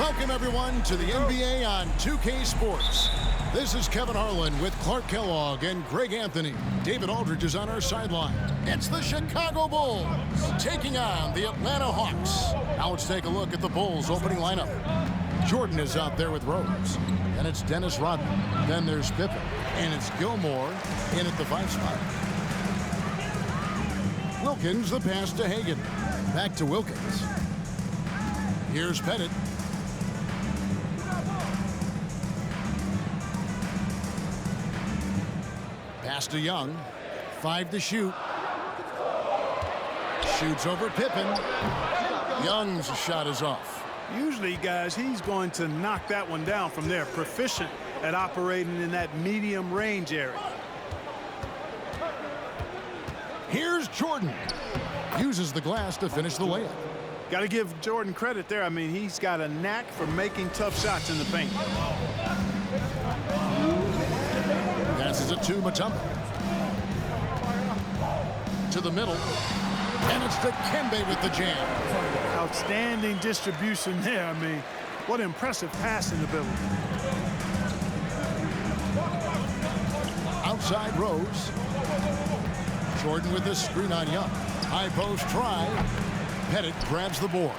Welcome, everyone, to the NBA on 2K Sports. This is Kevin Harlan with Clark Kellogg and Greg Anthony. David Aldridge is on our sideline. It's the Chicago Bulls taking on the Atlanta Hawks. Now let's take a look at the Bulls' opening lineup. Jordan is out there with Rose. And it's Dennis Rodman. Then there's Pippen. And it's Gilmore in at the 5 spot. Wilkins, the pass to Hagan. Back to Wilkins. Here's Pettit. Pass to Young. 5 to shoot. Shoots over Pippen. Young's shot is off. Usually, guys, he's going to knock that one down from there. Proficient at operating in that medium range area. Here's Jordan. Uses the glass to finish the layup. Got to give Jordan credit there. I mean, he's got a knack for making tough shots in the paint. Passes it to Mutombo. To the middle. And it's to Kembe with the jam. Outstanding distribution there. I mean, what impressive passing ability. Outside Rose. Jordan with the screen on Young. High post try. Pettit grabs the board.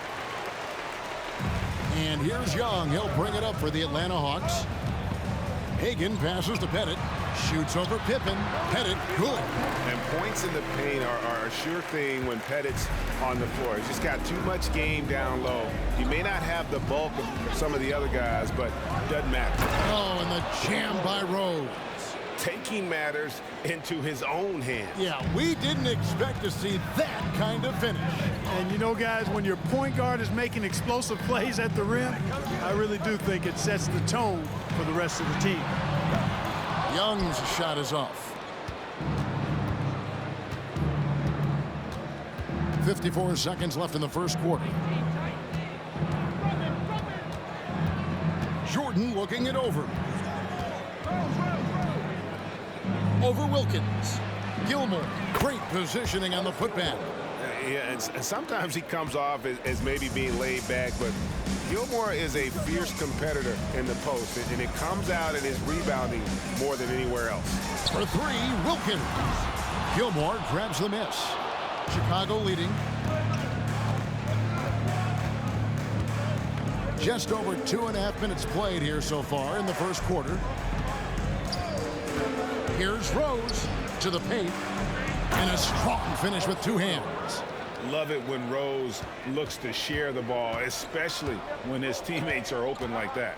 And here's Young. He'll bring it up for the Atlanta Hawks. Hagan passes to Pettit. Shoots over Pippen. Pettit, good. And points in the paint are a sure thing when Pettit's on the floor. He's just got too much game down low. He may not have the bulk of some of the other guys, but it doesn't matter. Oh, and the jam by Rose. Taking matters into his own hands. Yeah, we didn't expect to see that kind of finish. And you know, guys, when your point guard is making explosive plays at the rim, I really do think it sets the tone for the rest of the team. Young's shot is off. 54 seconds left in the first quarter. Jordan looking it over. Over Wilkins. Gilmore, great positioning on the putback. Yeah, and sometimes he comes off as maybe being laid back, but Gilmore is a fierce competitor in the post, and it comes out in his rebounding more than anywhere else. For 3, Wilkins. Gilmore grabs the miss. Chicago leading. Just over 2.5 minutes played here so far in the first quarter. Here's Rose to the paint. And a strong finish with 2 hands. Love it when Rose looks to share the ball, especially when his teammates are open like that.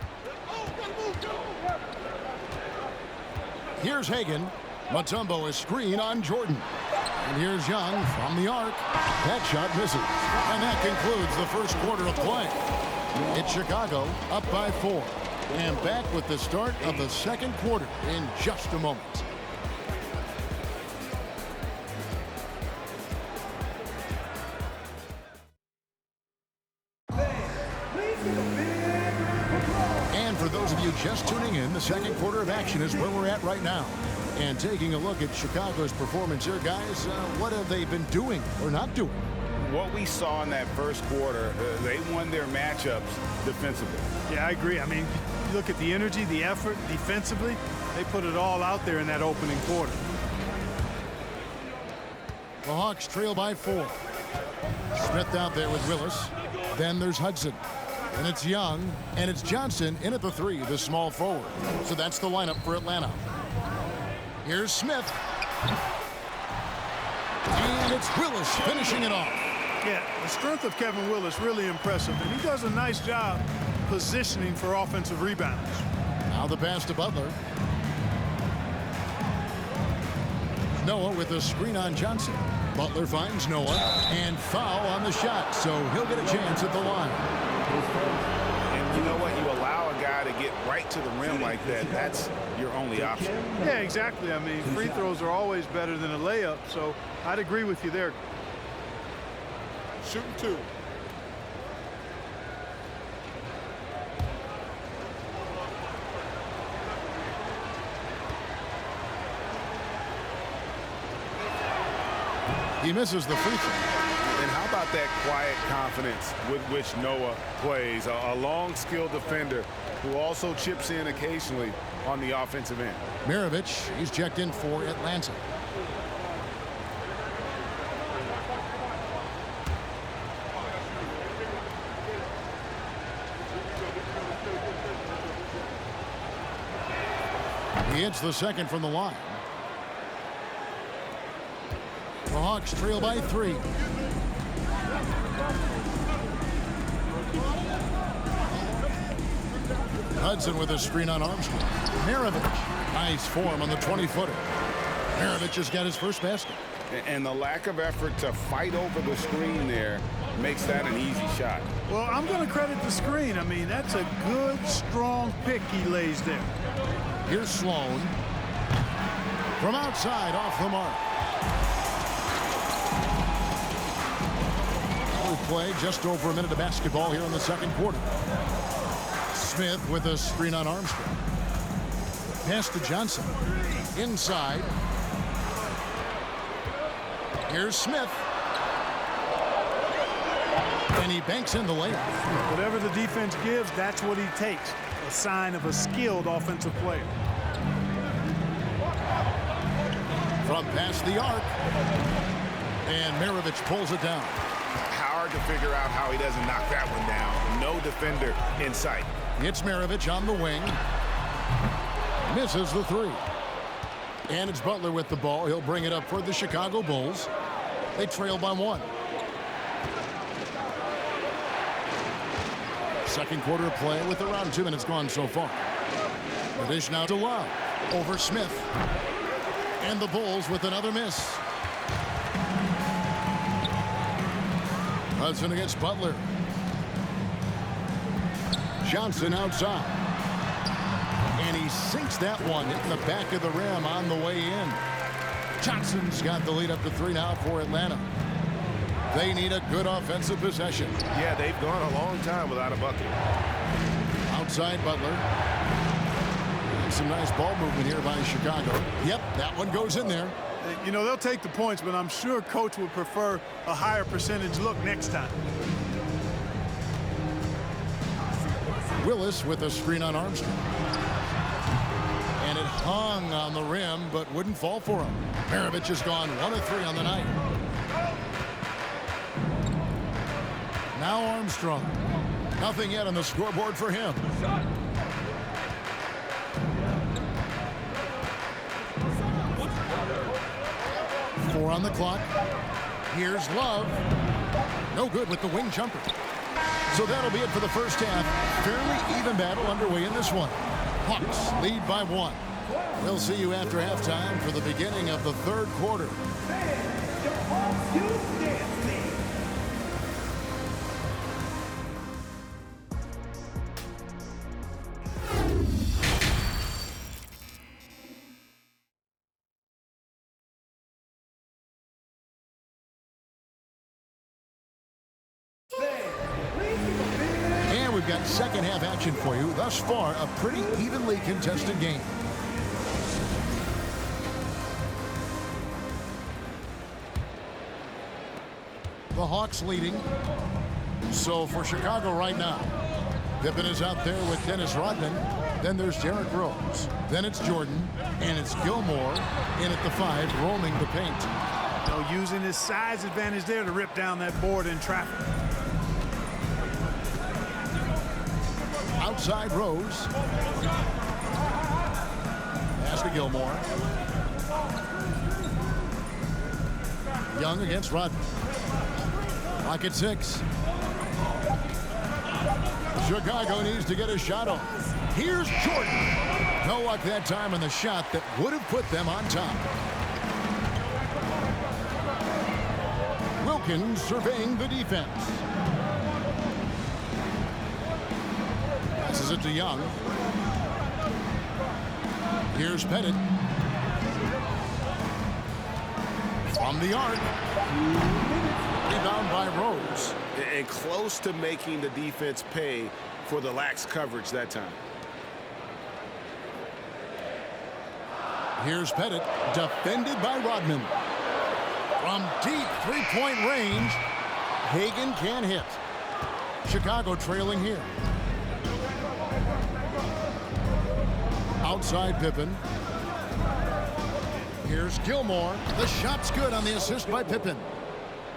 Here's Hagan. Mutombo is screen on Jordan. And here's Young from the arc. That shot misses. And that concludes the first quarter of play. It's Chicago up by 4. And back with the start of the second quarter in just a moment. For those of you just tuning in, the second quarter of action is where we're at right now. And taking a look at Chicago's performance here, guys, what have they been doing or not doing? What we saw in that first quarter, they won their matchups defensively. Yeah, I agree. I mean, you look at the energy, the effort defensively, they put it all out there in that opening quarter. The Hawks trail by 4. Smith out there with Willis. Then there's Hudson. And it's Young, and it's Johnson in at the 3, the small forward. So that's the lineup for Atlanta. Here's Smith. And it's Willis finishing it off. Yeah, the strength of Kevin Willis really impressive, and he does a nice job positioning for offensive rebounds. Now the pass to Butler. Noah with a screen on Johnson. Butler finds Noah, and foul on the shot, so he'll get a chance at the line. And you know what? You allow a guy to get right to the rim like that. That's your only option. Yeah, exactly. I mean, free throws are always better than a layup, so I'd agree with you there. Shooting 2. He misses the free throw. And how about that quiet confidence with which Noah plays? A long, skilled defender who also chips in occasionally on the offensive end. Maravich, he's checked in for Atlanta. He hits the second from the line. The Hawks trail by 3. Hudson with a screen on Armstrong. Maravich, nice form on the 20-footer. Maravich has got his first basket. And the lack of effort to fight over the screen there makes that an easy shot. Well, I'm going to credit the screen. I mean, that's a good, strong pick he lays there. Here's Sloan. From outside, off the mark. We play just over a minute of basketball here in the second quarter. Smith with a screen on Armstrong. Pass to Johnson. Inside. Here's Smith. And he banks in the layup. Whatever the defense gives, that's what he takes. A sign of a skilled offensive player. From past the arc. And Maravich pulls it down. Hard to figure out how he doesn't knock that one down. No defender in sight. It's Maravich on the wing. Misses the 3. And it's Butler with the ball. He'll bring it up for the Chicago Bulls. They trail by 1. Second quarter of play with around 2 minutes gone so far. The dish now to Love over Smith. And the Bulls with another miss. Hudson against Butler. Johnson outside. And he sinks that one in the back of the rim on the way in. Johnson's got the lead up to 3 now for Atlanta. They need a good offensive possession. Yeah, they've gone a long time without a bucket. Outside Butler. And some nice ball movement here by Chicago. Yep, that one goes in there. You know, they'll take the points, but I'm sure coach would prefer a higher percentage look next time. Willis with a screen on Armstrong. And it hung on the rim, but wouldn't fall for him. Maravich has gone 1 of 3 on the night. Now Armstrong. Nothing yet on the scoreboard for him. Four on the clock. Here's Love. No good with the wing jumper. So that'll be it for the first half. Fairly even battle underway in this one. Hawks lead by 1. We'll see you after halftime for the beginning of the third quarter. We've got second half action for you. Thus far, a pretty evenly contested game. The Hawks leading. So for Chicago right now, Pippen is out there with Dennis Rodman. Then there's Derrick Rose. Then it's Jordan. And it's Gilmore in at the 5, roaming the paint. You know, using his size advantage there to rip down that board in traffic. Outside Rose. Pass to Gilmore. Young against Rodman. Clock at 6. Chicago needs to get a shot off. Here's Jordan. No luck that time on the shot that would have put them on top. Wilkins surveying the defense. Passes it to Young. Here's Pettit. From the arc. Rebound by Rose. And close to making the defense pay for the lax coverage that time. Here's Pettit. Defended by Rodman. From deep three-point range, Hagan can't hit. Chicago trailing here. Outside Pippen. Here's Gilmore. The shot's good on the assist by Pippen.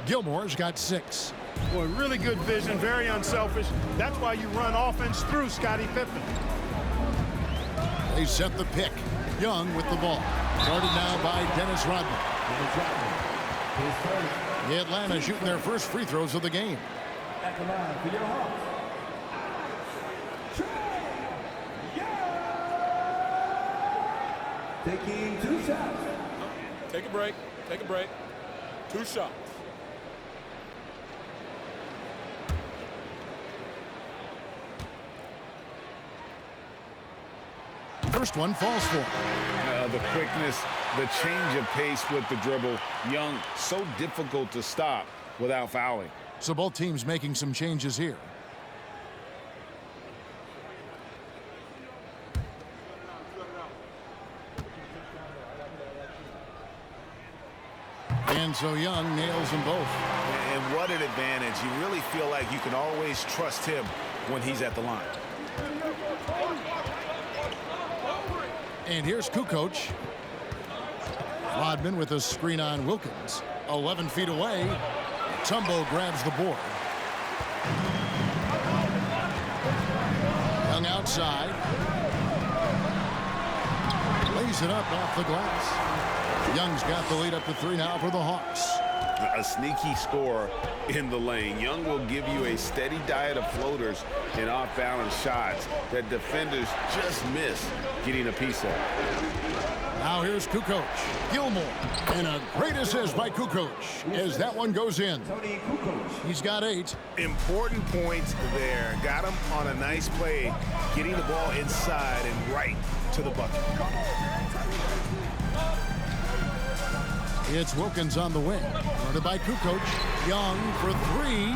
Gilmore's got 6. Boy, really good vision, very unselfish. That's why you run offense through Scottie Pippen. They set the pick. Young with the ball. Guarded now by Dennis Rodman. Atlanta shooting their first free throws of the game. At the line for your Hawks. Taking 2 shots. Take a break. Take a break. 2 shots. First one falls for. The quickness, the change of pace with the dribble. Young, so difficult to stop without fouling. So both teams making some changes here. And so Young nails them both. And what an advantage. You really feel like you can always trust him when he's at the line. And here's Kukoc. Rodman with a screen on Wilkins. 11 feet away. Tumbo grabs the board. Young outside. Lays it up off the glass. Young's got the lead up to 3 now for the Hawks. A sneaky scorer in the lane. Young will give you a steady diet of floaters and off-balance shots that defenders just miss getting a piece of. Now here's Kukoc. Gilmore. And a great assist by Kukoc as that one goes in. He's got 8. Important points there. Got him on a nice play, getting the ball inside and right to the bucket. It's Wilkins on the wing. Guarded by Kukoc. Young for 3.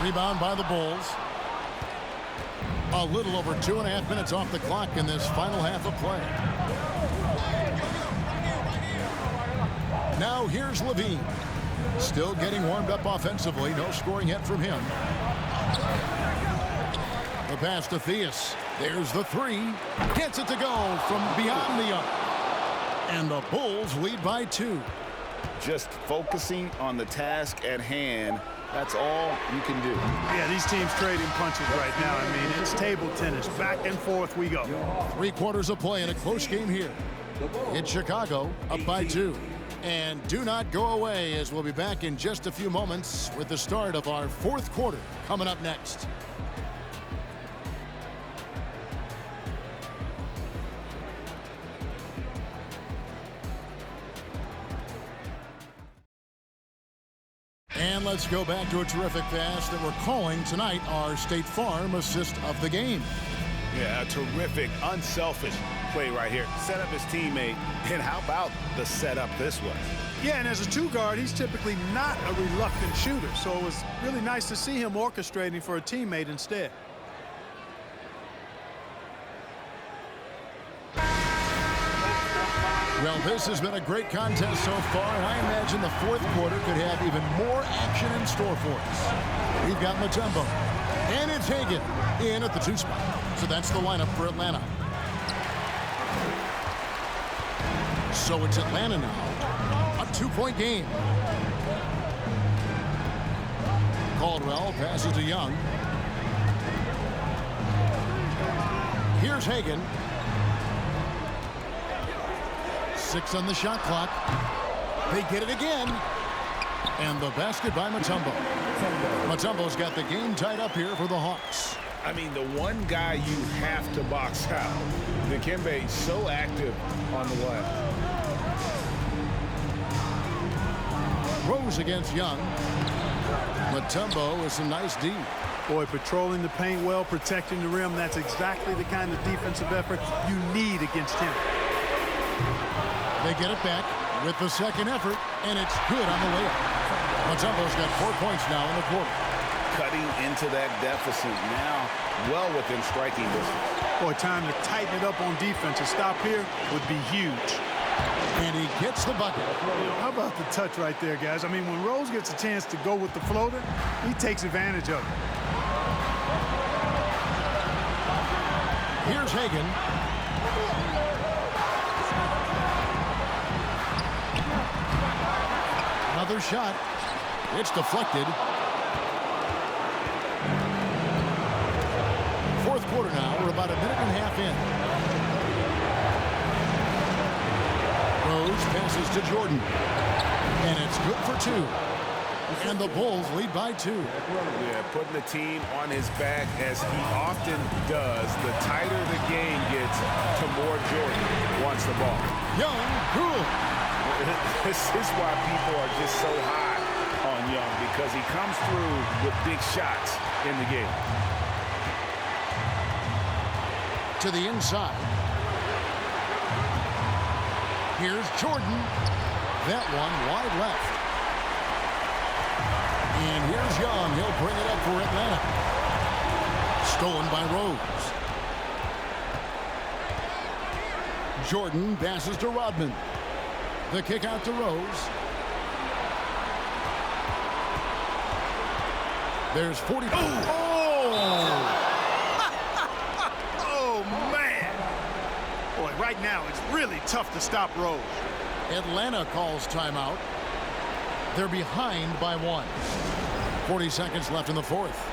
Rebound by the Bulls. A little over 2.5 minutes off the clock in this final half of play. Now here's Levine. Still getting warmed up offensively. No scoring yet from him. The pass to Theus. There's the 3. Gets it to go from beyond the arc. And the Bulls lead by 2. Just focusing on the task at hand. That's all you can do. Yeah, these teams trading punches right now. I mean, it's table tennis. Back and forth we go. 3 quarters of play in a close game here. It's Chicago up by 2. And do not go away, as we'll be back in just a few moments with the start of our 4th quarter coming up next. And let's go back to a terrific pass that we're calling tonight our State Farm assist of the game. Yeah, a terrific, unselfish play right here. Set up his teammate, and how about the setup this way? Yeah, and as a 2 guard, he's typically not a reluctant shooter, so it was really nice to see him orchestrating for a teammate instead. Well, this has been a great contest so far, and I imagine the 4th quarter could have even more action in store for us. We've got Mutombo, and it's Hagan in at the 2 spot. So that's the lineup for Atlanta. So it's Atlanta now, a 2-point game. Caldwell passes to Young. Here's Hagan. 6 on the shot clock. They get it again. And the basket by Mutombo. Mutombo's got the game tied up here for the Hawks. I mean, the one guy you have to box out. Dikembe so active on the left. Rose against Young. Mutombo with some nice D. Boy, patrolling the paint well, protecting the rim. That's exactly the kind of defensive effort you need against him. They get it back with the second effort, and it's good on the layup. Mutombo's got 4 points now in the quarter. Cutting into that deficit now, well within striking distance. Boy, time to tighten it up on defense. A stop here would be huge. And he gets the bucket. How about the touch right there, guys? I mean, when Rose gets a chance to go with the floater, he takes advantage of it. Here's Hagan. Another shot. It's deflected. Fourth quarter now. We're about a minute and a half in. Rose passes to Jordan. And it's good for two. And the Bulls lead by 2. Yeah, putting the team on his back as he often does. The tighter the game gets, the more Jordan wants the ball. Young, cool. This is why people are just so high on Young, because he comes through with big shots in the game. To the inside. Here's Jordan. That one wide left. And here's Young. He'll bring it up for Atlanta. Stolen by Rose. Jordan passes to Rodman. The kick out to Rose. There's 40. Oh! Oh, man. Boy, right now it's really tough to stop Rose. Atlanta calls timeout. They're behind by 1. 40 seconds left in the fourth.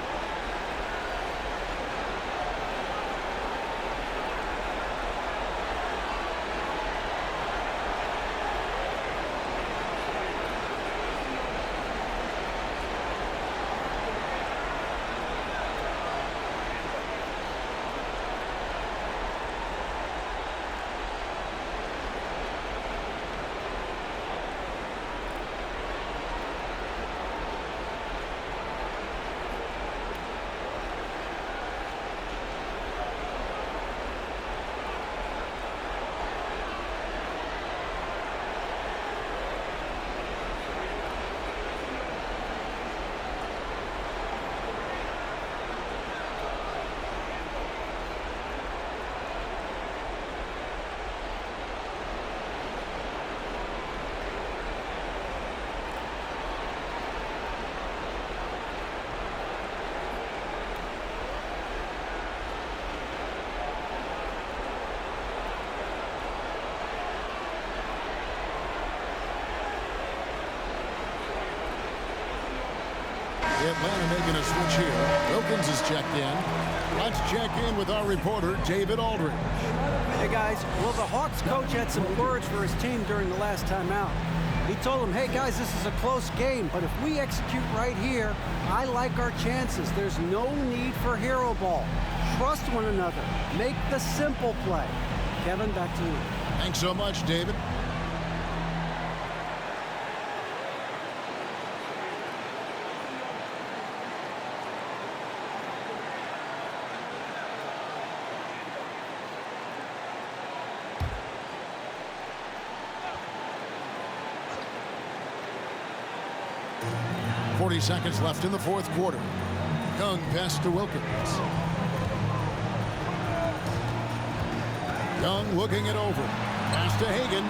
Atlanta making a switch here. Wilkins is checked in. Let's check in with our reporter, David Aldridge. Hey, guys. Well, the Hawks coach had some words for his team during the last time out. He told them, hey, guys, this is a close game, but if we execute right here, I like our chances. There's no need for hero ball. Trust one another. Make the simple play. Kevin, back to you. Thanks so much, David. Seconds left in the fourth quarter. Young pass to Wilkins. Young looking it over. Pass to Hagan.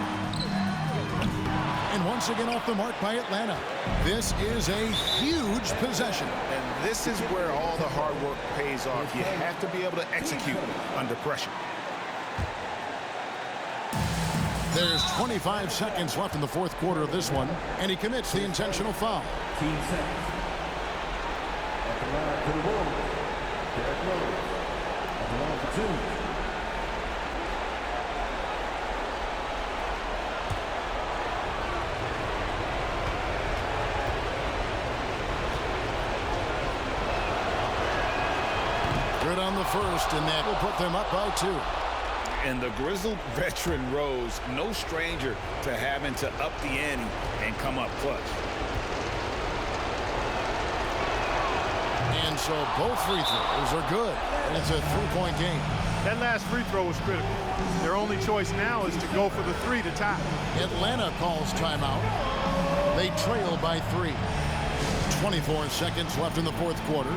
And once again off the mark by Atlanta. This is a huge possession. And this is where all the hard work pays off. You have to be able to execute under pressure. There's 25 seconds left in the fourth quarter of this one, and he commits the intentional foul. 15 seconds. At the line to the Bulls, Derrick Rose. At the line for 2. Good on the first, and that will put them up by 2. And the grizzled veteran Rose, no stranger to having to up the ante and come up clutch. And so both free throws are good. And it's a 3-point game. That last free throw was critical. Their only choice now is to go for the 3 to tie. Atlanta calls timeout. They trail by 3. 24 seconds left in the fourth quarter.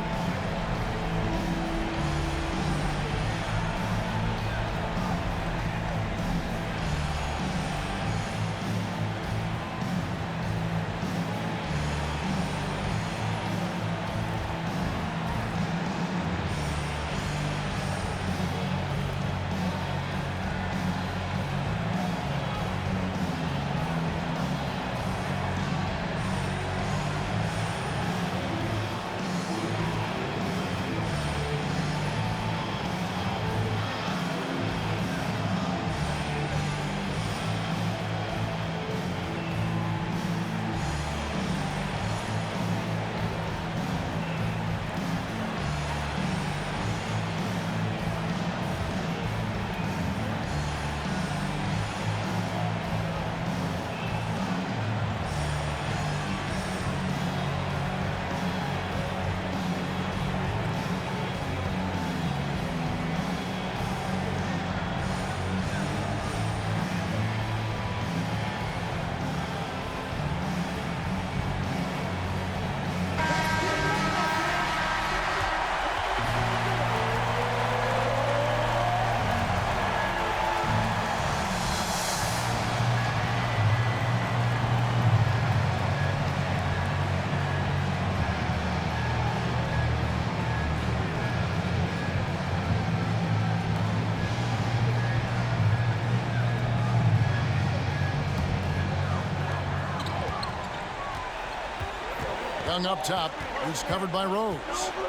Young up top. He's covered by Rose.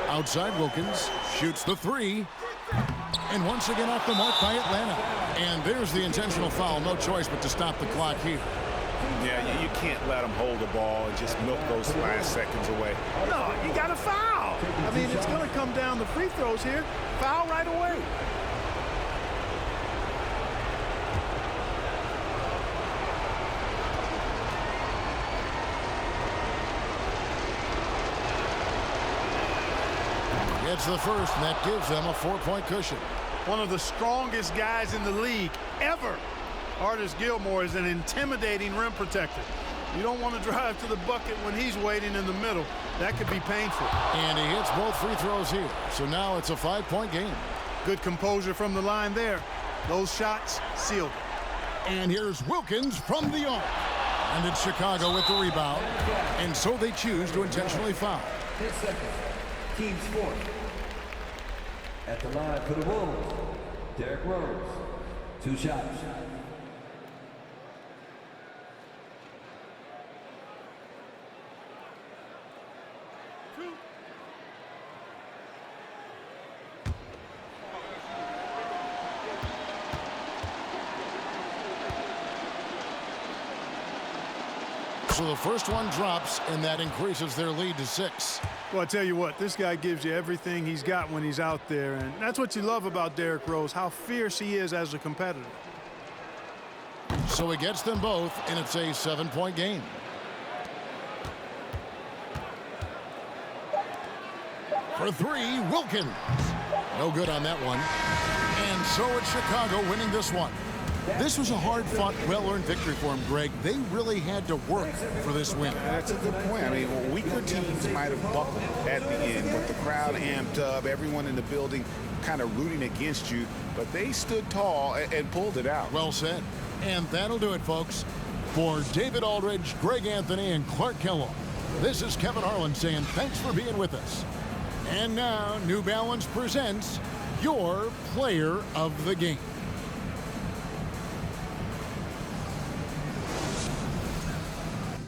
Outside, Wilkins shoots the three. And once again off the mark by Atlanta. And there's the intentional foul. No choice but to stop the clock here. Yeah, you can't let them hold the ball and just milk those last seconds away. No, you got to foul. I mean, it's going to come down to free throws here. Foul right away. It's the first, and that gives them a 4-point cushion. One of the strongest guys in the league ever. Artis Gilmore is an intimidating rim protector. You don't want to drive to the bucket when he's waiting in the middle. That could be painful. And he hits both free throws here. So now it's a 5-point game. Good composure from the line there. Those shots sealed. And here's Wilkins from the arc. And it's Chicago with the rebound. And so they choose to intentionally foul. 10 seconds. Team sport. At the line for the Wolves, Derrick Rose. 2 shots. So the first one drops, and that increases their lead to 6. Well, I tell you what, this guy gives you everything he's got when he's out there, and that's what you love about Derrick Rose, how fierce he is as a competitor. So he gets them both, and it's a 7-point game. For 3, Wilkins. No good on that one. And so it's Chicago winning this one. This was a hard-fought, well-earned victory for him, Greg. They really had to work for this win. That's a good point. I mean, weaker teams might have buckled at the end with the crowd amped up, everyone in the building kind of rooting against you, but they stood tall and pulled it out. Well said. And that'll do it, folks. For David Aldridge, Greg Anthony, and Clark Kellogg, this is Kevin Harlan saying thanks for being with us. And now, New Balance presents your Player of the Game.